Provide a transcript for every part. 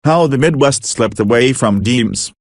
How the Midwest slipped away from Dems.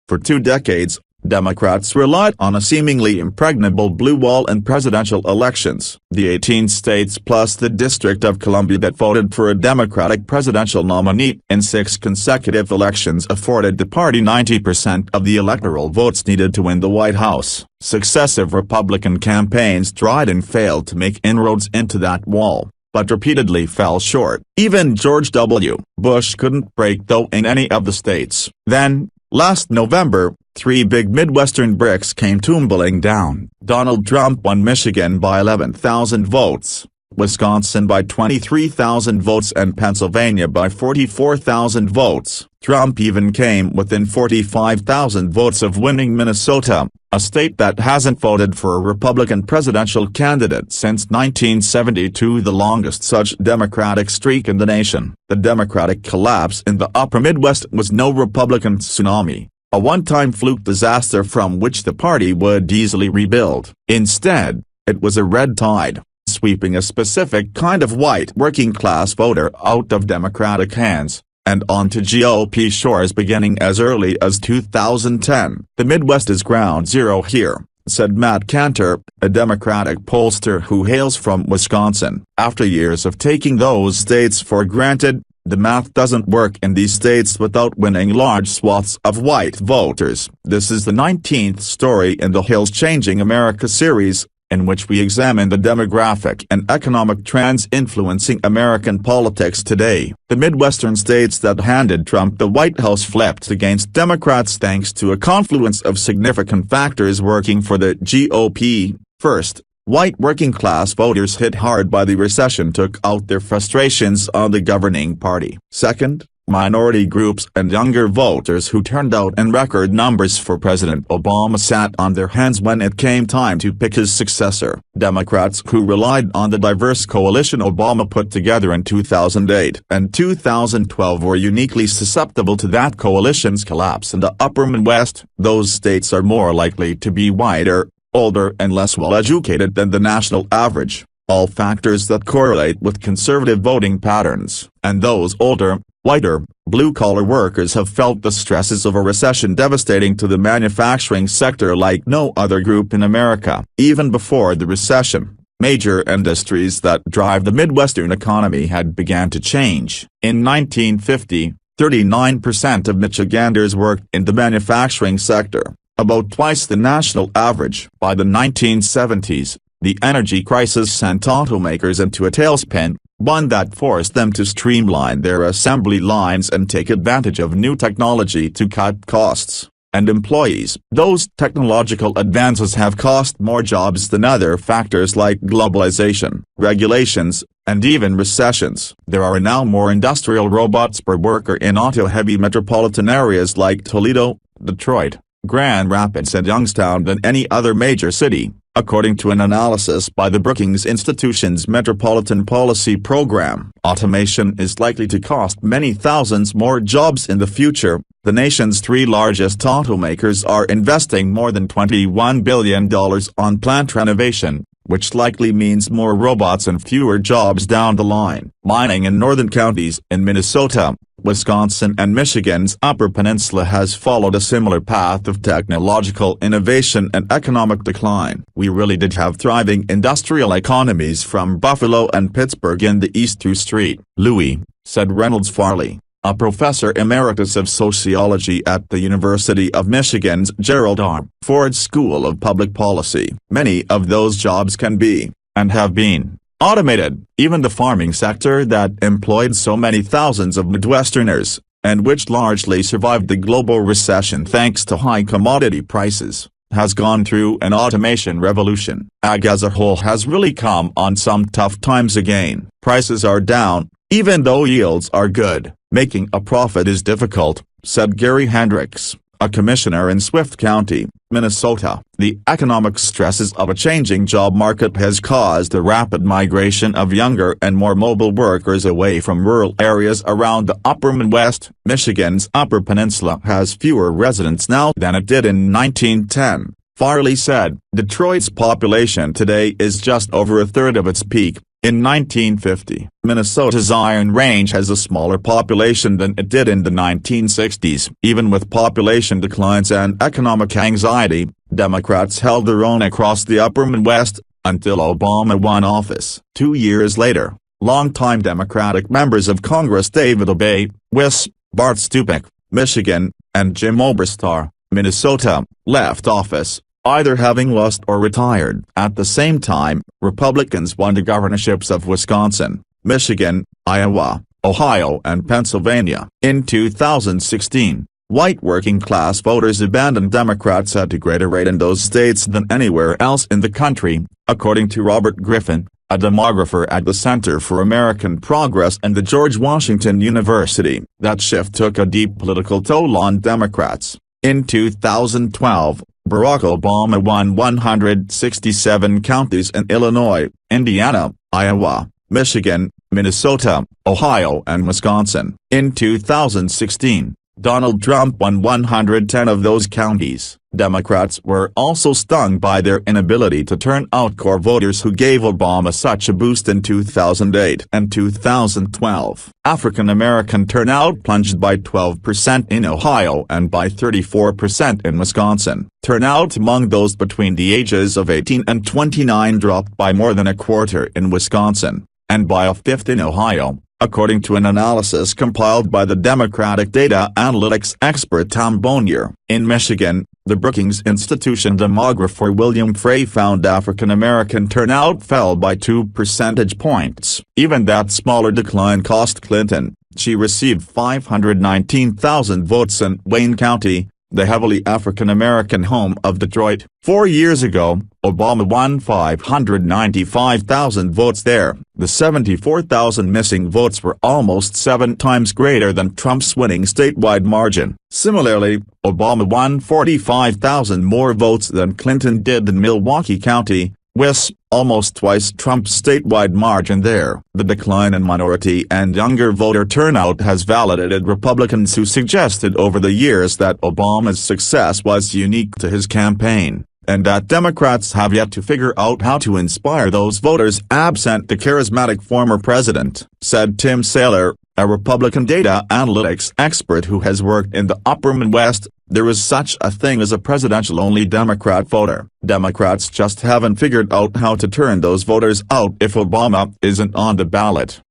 For 2 decades, Democrats relied on a seemingly impregnable blue wall in presidential elections. The 18 states plus the District of Columbia that voted for a Democratic presidential nominee in 6 consecutive elections afforded the party 90% of the electoral votes needed to win the White House. Successive Republican campaigns tried and failed to make inroads into that wall, but repeatedly fell short. Even George W. Bush couldn't break through in any of the states. Then, last November, 3 big Midwestern bricks came tumbling down. Donald Trump won Michigan by 11,000 votes, Wisconsin by 23,000 votes and Pennsylvania by 44,000 votes. Trump even came within 45,000 votes of winning Minnesota, a state that hasn't voted for a Republican presidential candidate since 1972, the longest such Democratic streak in the nation. The Democratic collapse in the upper Midwest was no Republican tsunami, a one-time fluke disaster from which the party would easily rebuild. Instead, it was a red tide, sweeping a specific kind of white working-class voter out of Democratic hands, and onto GOP shores beginning as early as 2010. The Midwest is ground zero here, said Matt Cantor, a Democratic pollster who hails from Wisconsin. After years of taking those states for granted, the math doesn't work in these states without winning large swaths of white voters. This is the 19th story in the Hill's Changing America series, in which we examine the demographic and economic trends influencing American politics today. The Midwestern states that handed Trump the White House flipped against Democrats thanks to a confluence of significant factors working for the GOP. First, white working-class voters hit hard by the recession took out their frustrations on the governing party. Second, minority groups and younger voters who turned out in record numbers for President Obama sat on their hands when it came time to pick his successor. Democrats who relied on the diverse coalition Obama put together in 2008 and 2012 were uniquely susceptible to that coalition's collapse in the upper Midwest. Those states are more likely to be whiter, older and less well-educated than the national average, all factors that correlate with conservative voting patterns. And those older, whiter, blue-collar workers have felt the stresses of a recession devastating to the manufacturing sector like no other group in America. Even before the recession, major industries that drive the Midwestern economy had begun to change. In 1950, 39% of Michiganders worked in the manufacturing sector, about twice the national average. By the 1970s, the energy crisis sent automakers into a tailspin, one that forced them to streamline their assembly lines and take advantage of new technology to cut costs and employees. Those technological advances have cost more jobs than other factors like globalization, regulations, and even recessions. There are now more industrial robots per worker in auto-heavy metropolitan areas like Toledo, Detroit, Grand Rapids and Youngstown than any other major city, according to an analysis by the Brookings Institution's Metropolitan Policy Program. Automation is likely to cost many thousands more jobs in the future. The nation's 3 largest automakers are investing more than $21 billion on plant renovation, which likely means more robots and fewer jobs down the line. Mining in northern counties in Minnesota, Wisconsin and Michigan's Upper Peninsula has followed a similar path of technological innovation and economic decline. We really did have thriving industrial economies from Buffalo and Pittsburgh in the East to St. Louis, said Reynolds Farley, a professor emeritus of sociology at the University of Michigan's Gerald R. Ford School of Public Policy. Many of those jobs can be, and have been, automated. Even the farming sector that employed so many thousands of Midwesterners, and which largely survived the global recession thanks to high commodity prices, has gone through an automation revolution. Ag as a whole has really come on some tough times again. Prices are down, even though yields are good. Making a profit is difficult, said Gary Hendricks, a commissioner in Swift County, Minnesota. The economic stresses of a changing job market has caused a rapid migration of younger and more mobile workers away from rural areas around the upper Midwest. Michigan's Upper Peninsula has fewer residents now than it did in 1910, Farley said. Detroit's population today is just over a third of its peak, In 1950, Minnesota's Iron Range has a smaller population than it did in the 1960s. Even with population declines and economic anxiety, Democrats held their own across the upper Midwest, until Obama won office. 2 years later, longtime Democratic members of Congress David Obey, Wis, Bart Stupak, Michigan, and Jim Oberstar, Minnesota, left office, either having lost or retired. At the same time, Republicans won the governorships of Wisconsin, Michigan, Iowa, Ohio and Pennsylvania. In 2016, white working-class voters abandoned Democrats at a greater rate in those states than anywhere else in the country, according to Robert Griffin, a demographer at the Center for American Progress and the George Washington University. That shift took a deep political toll on Democrats. In 2012, Barack Obama won 167 counties in Illinois, Indiana, Iowa, Michigan, Minnesota, Ohio and Wisconsin. In 2016, Donald Trump won 110 of those counties. Democrats were also stung by their inability to turn out core voters who gave Obama such a boost in 2008 and 2012. African American turnout plunged by 12% in Ohio and by 34% in Wisconsin. Turnout among those between the ages of 18 and 29 dropped by more than a quarter in Wisconsin, and by a fifth in Ohio, according to an analysis compiled by the Democratic data analytics expert Tom Bonnier. In Michigan, the Brookings Institution demographer William Frey found African American turnout fell by 2 percentage points. Even that smaller decline cost Clinton. She received 519,000 votes in Wayne County, the heavily African American home of Detroit. 4 years ago, Obama won 595,000 votes there. The 74,000 missing votes were almost 7 times greater than Trump's winning statewide margin. Similarly, Obama won 45,000 more votes than Clinton did in Milwaukee County, Wis, almost twice Trump's statewide margin there. The decline in minority and younger voter turnout has validated Republicans who suggested over the years that Obama's success was unique to his campaign, and that Democrats have yet to figure out how to inspire those voters absent the charismatic former president, said Tim Saylor, a Republican data analytics expert who has worked in the upper Midwest. There is such a thing as a presidential-only Democrat voter. Democrats just haven't figured out how to turn those voters out if Obama isn't on the ballot.